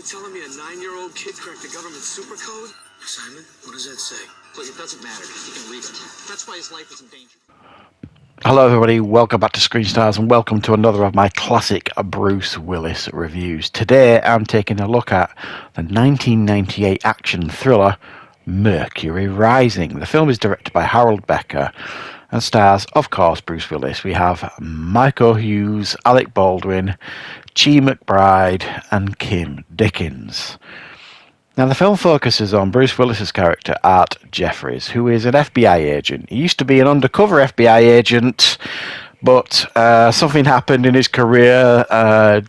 telling me a 9-year-old kid cracked the government super code? Simon, what does that say? Look, it doesn't matter. He can read it. That's why his life is in danger. Hello everybody, welcome back to Screenstars and welcome to another of my classic Bruce Willis reviews. Today I'm taking a look at the 1998 action thriller Mercury Rising. The film is directed by Harold Becker and stars, of course, Bruce Willis. We have Michael Hughes, Alec Baldwin, Chi McBride and Kim Dickens. Now, the film focuses on Bruce Willis's character, Art Jeffries, who is an FBI agent. He used to be an undercover FBI agent, but something happened in his career,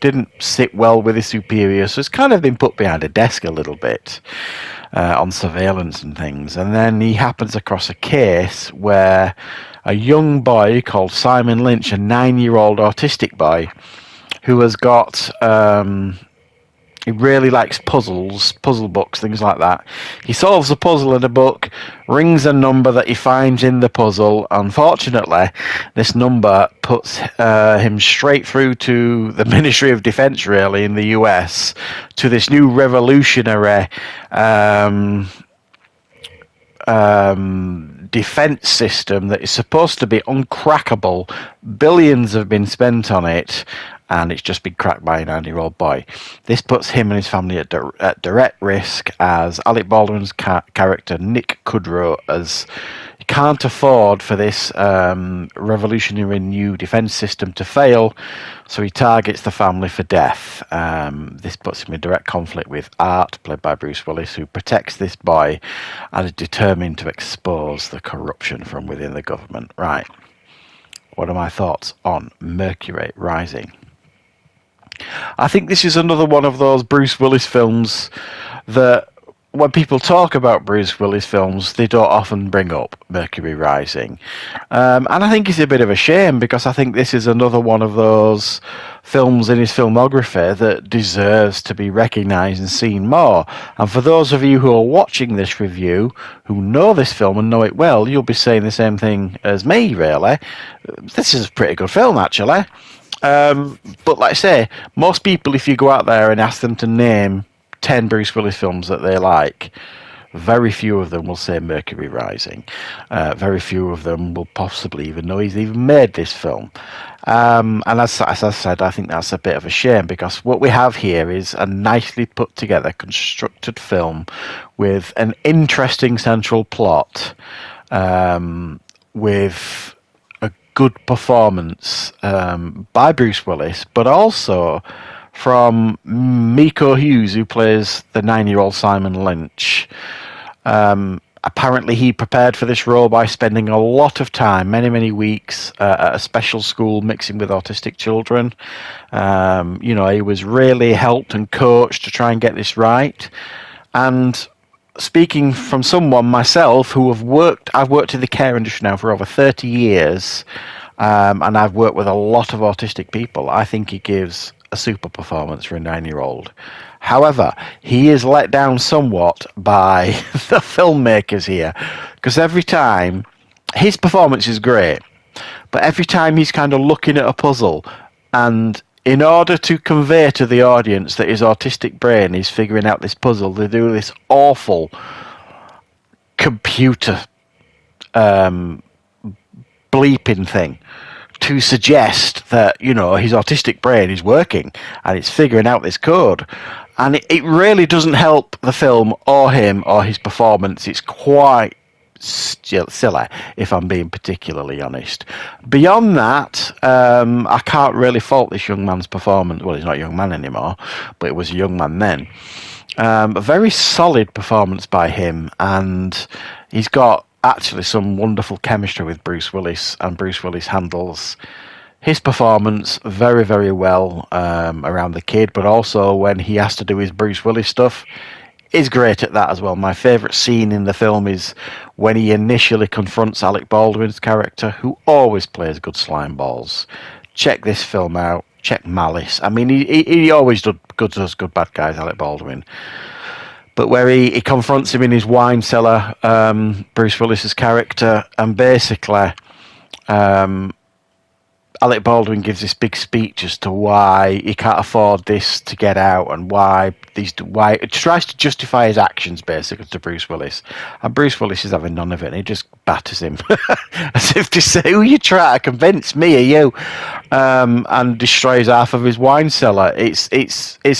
didn't sit well with his superiors, so he's kind of been put behind a desk a little bit on surveillance and things. And then he happens across a case where a young boy called Simon Lynch, a 9-year-old autistic boy, who has got... he really likes puzzles, puzzle books, things like that. He solves a puzzle in a book, rings a number that he finds in the puzzle. Unfortunately, this number puts him straight through to the Ministry of Defense, really, in the US, to this new revolutionary defense system that is supposed to be uncrackable. Billions have been spent on it, and it's just been cracked by a 9-year-old boy. This puts him and his family at direct risk, as Alec Baldwin's character, Nick Kudrow, as he can't afford for this revolutionary new defense system to fail, so he targets the family for death. This puts him in direct conflict with Art, played by Bruce Willis, who protects this boy and is determined to expose the corruption from within the government. Right. What are my thoughts on Mercury Rising? I think this is another one of those Bruce Willis films that when people talk about Bruce Willis films, they don't often bring up Mercury Rising. And I think it's a bit of a shame, because I think this is another one of those films in his filmography that deserves to be recognised and seen more. And for those of you who are watching this review, who know this film and know it well, you'll be saying the same thing as me, really. This is a pretty good film, actually. But like I say, most people, if you go out there and ask them to name 10 Bruce Willis films that they like, very few of them will say Mercury Rising. Very few of them will possibly even know he's even made this film. And as I said, I think that's a bit of a shame, because what we have here is a nicely put together, constructed film with an interesting central plot, with good performance by Bruce Willis, but also from Miko Hughes, who plays the 9-year-old Simon Lynch. Apparently he prepared for this role by spending a lot of time, many weeks, at a special school mixing with autistic children. He was really helped and coached to try and get this right. And speaking from someone myself who I've worked in the care industry now for over 30 years, and I've worked with a lot of autistic people, I think he gives a super performance for a 9-year-old. However, he is let down somewhat by the filmmakers here, because every time, his performance is great, but every time he's kind of looking at a puzzle, and in order to convey to the audience that his autistic brain is figuring out this puzzle, they do this awful computer bleeping thing to suggest that, his autistic brain is working and it's figuring out this code. And it really doesn't help the film or him or his performance. It's quite silly, if I'm being particularly honest. Beyond that, I can't really fault this young man's performance. Well, he's not a young man anymore, but it was a young man then. A very solid performance by him, and he's got actually some wonderful chemistry with Bruce Willis, and Bruce Willis handles his performance very, very well around the kid, but also when he has to do his Bruce Willis stuff, is great at that as well. My favourite scene in the film is when he initially confronts Alec Baldwin's character, who always plays good slime balls. Check this film out. Check Malice. I mean, he always does good bad guys, Alec Baldwin. But where he confronts him in his wine cellar, Bruce Willis's character, and basically Alec Baldwin gives this big speech as to why he can't afford this to get out, and why it tries to justify his actions basically to Bruce Willis, and Bruce Willis is having none of it, and he just batters him as if to say, "Who you trying to convince, me or you?" And destroys half of his wine cellar. It's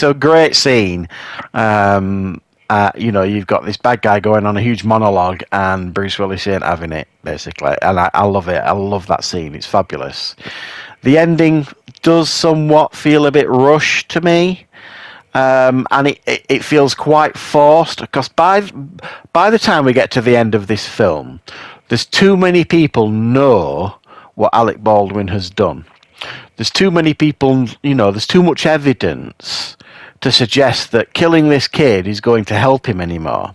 a great scene. You've got this bad guy going on a huge monologue, and Bruce Willis ain't having it, basically. And I love it. I love that scene. It's fabulous. The ending does somewhat feel a bit rushed to me, and it feels quite forced, because by the time we get to the end of this film, there's too many people know what Alec Baldwin has done. There's too many people, there's too much evidence to suggest that killing this kid is going to help him anymore.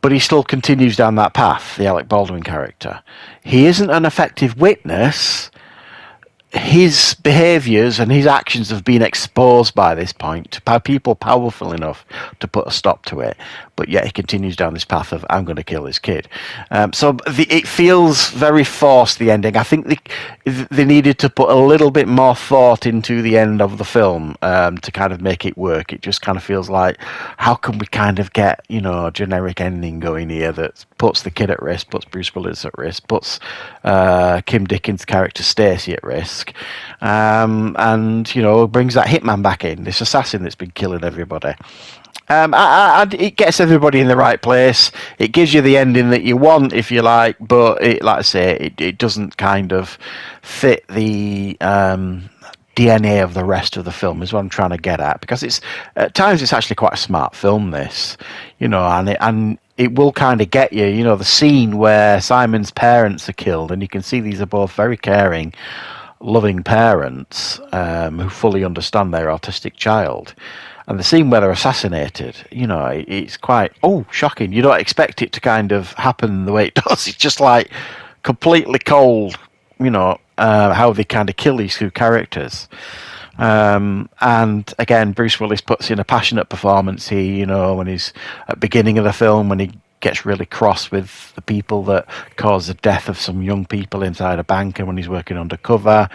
But he still continues down that path, the Alec Baldwin character. He isn't an effective witness. His behaviours and his actions have been exposed by this point by people powerful enough to put a stop to it. But yet he continues down this path of, I'm going to kill this kid. It feels very forced, the ending. I think they needed to put a little bit more thought into the end of the film to kind of make it work. It just kind of feels like, how can we kind of get, a generic ending going here that puts the kid at risk, puts Bruce Willis at risk, puts Kim Dickens' character Stacey at risk, and brings that hitman back in, this assassin that's been killing everybody. It gets everybody in the right place. It gives you the ending that you want, if you like, but like I say, it doesn't kind of fit the DNA of the rest of the film, is what I'm trying to get at, because at times it's actually quite a smart film, this, and it will kind of get you, the scene where Simon's parents are killed, and you can see these are both very caring, loving parents who fully understand their autistic child. And the scene where they're assassinated, it's quite, shocking. You don't expect it to kind of happen the way it does. It's just like completely cold, how they kind of kill these two characters. And again, Bruce Willis puts in a passionate performance here, when he's at the beginning of the film, when he gets really cross with the people that caused the death of some young people inside a bank, and when he's working undercover.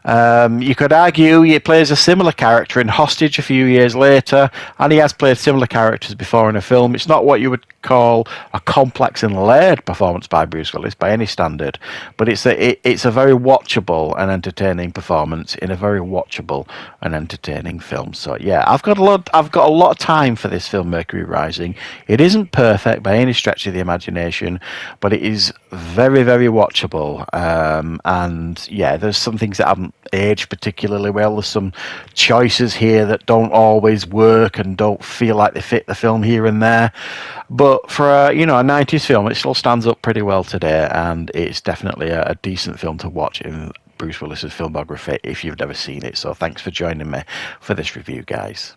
You could argue he plays a similar character in Hostage a few years later, and he has played similar characters before in a film. It's not what you would call a complex and layered performance by Bruce Willis by any standard, but it's a very watchable and entertaining performance in a very watchable and entertaining film. So yeah, I've got a lot of time for this film, Mercury Rising. It isn't perfect by any stretch of the imagination, but it is very, very watchable. And yeah, there's some things that haven't aged particularly well. There's some choices here that don't always work and don't feel like they fit the film here and there. But for a 90s film, it still stands up pretty well today, and it's definitely a decent film to watch in Bruce Willis's filmography if you've never seen it. So thanks for joining me for this review, guys.